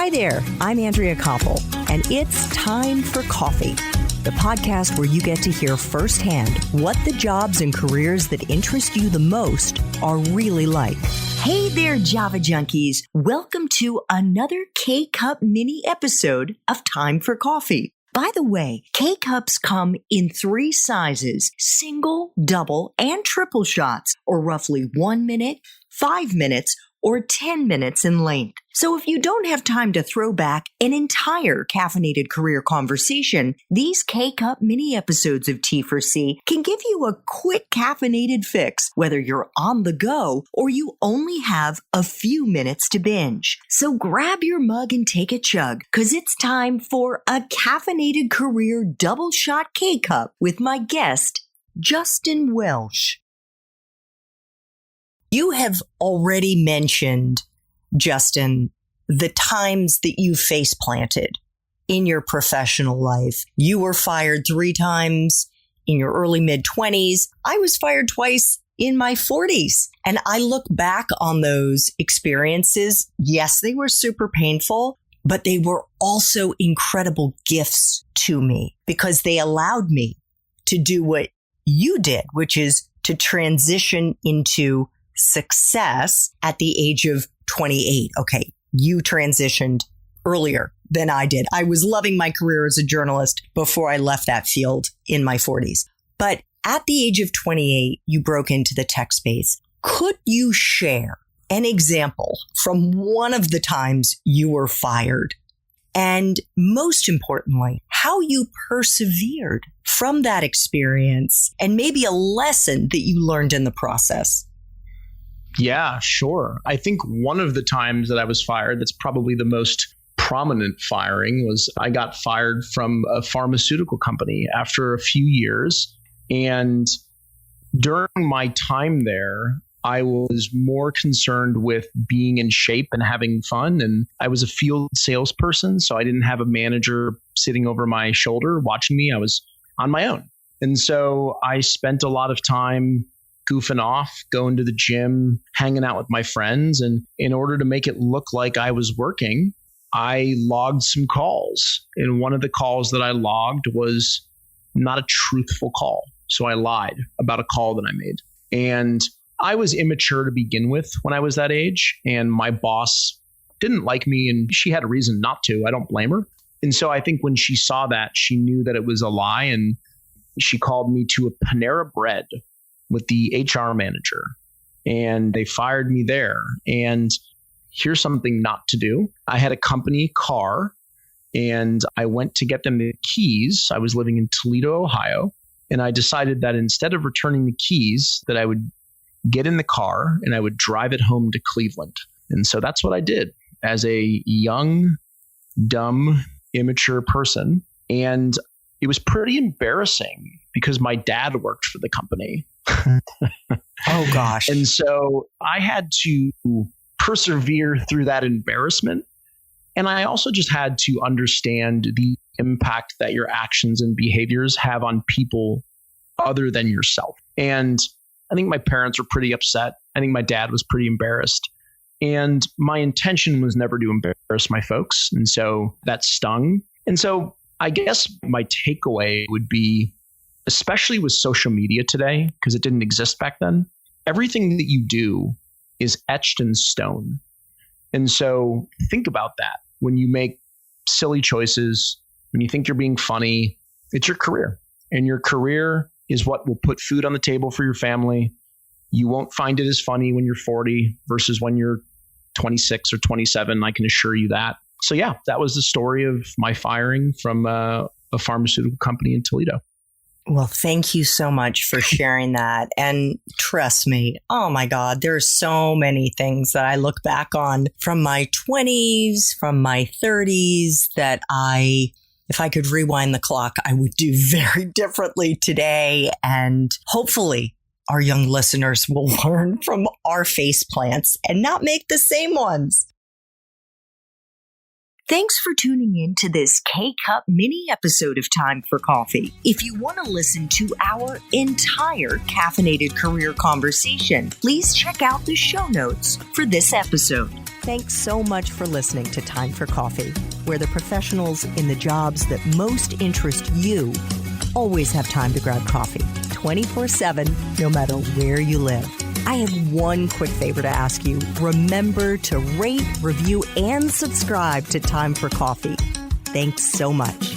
Hi there, I'm Andrea Koppel, and it's Time for Coffee, the podcast where you get to hear firsthand what the jobs and careers that interest you the most are really like. Hey there, Java Junkies. Welcome to another K-Cup mini episode of Time for Coffee. By the way, K-Cups come in 3 sizes, single, double, and triple shots, or roughly 1 minute, 5 minutes, or 10 minutes in length. So if you don't have time to throw back an entire caffeinated career conversation, these K-Cup mini episodes of T4C can give you a quick caffeinated fix, whether you're on the go or you only have a few minutes to binge. So grab your mug and take a chug, because it's time for a caffeinated career double shot K-Cup with my guest, Justin Welsh. You have already mentioned, Justin, the times that you face planted in your professional life. You were fired 3 times in your early mid-20s. I was fired twice in my 40s. And I look back on those experiences. Yes, they were super painful, but they were also incredible gifts to me because they allowed me to do what you did, which is to transition into success at the age of 28. Okay, you transitioned earlier than I did. I was loving my career as a journalist before I left that field in my 40s. But at the age of 28, you broke into the tech space. Could you share an example from one of the times you were fired? And most importantly, how you persevered from that experience and maybe a lesson that you learned in the process? Yeah, sure. I think one of the times that I was fired, that's probably the most prominent firing, was I got fired from a pharmaceutical company after a few years. And during my time there, I was more concerned with being in shape and having fun. And I was a field salesperson, so I didn't have a manager sitting over my shoulder watching me. I was on my own. And so I spent a lot of time goofing off, going to the gym, hanging out with my friends. And in order to make it look like I was working, I logged some calls. And one of the calls that I logged was not a truthful call. So I lied about a call that I made. And I was immature to begin with when I was that age. And my boss didn't like me, and she had a reason not to. I don't blame her. And so I think when she saw that, she knew that it was a lie. And she called me to a Panera Bread with the HR manager, and they fired me there. And here's something not to do. I had a company car, and I went to get them the keys. I was living in Toledo, Ohio, and I decided that instead of returning the keys, that I would get in the car and I would drive it home to Cleveland. And so that's what I did as a young, dumb, immature person. And it was pretty embarrassing because my dad worked for the company. Oh, gosh. And so I had to persevere through that embarrassment. And I also just had to understand the impact that your actions and behaviors have on people other than yourself. And I think my parents were pretty upset. I think my dad was pretty embarrassed. And my intention was never to embarrass my folks. And so that stung. And so I guess my takeaway would be, especially with social media today, because it didn't exist back then, everything that you do is etched in stone. And so think about that. When you make silly choices, when you think you're being funny, it's your career. And your career is what will put food on the table for your family. You won't find it as funny when you're 40 versus when you're 26 or 27. I can assure you that. So yeah, that was the story of my firing from a pharmaceutical company in Toledo. Well, thank you so much for sharing that. And trust me, oh my God, there's so many things that I look back on from my 20s, from my 30s that if I could rewind the clock, I would do very differently today. And hopefully our young listeners will learn from our face plants and not make the same ones. Thanks for tuning in to this K-Cup mini episode of Time for Coffee. If you want to listen to our entire caffeinated career conversation, please check out the show notes for this episode. Thanks so much for listening to Time for Coffee, where the professionals in the jobs that most interest you always have time to grab coffee 24/7, no matter where you live. I have one quick favor to ask you. Remember to rate, review, and subscribe to Time for Coffee. Thanks so much.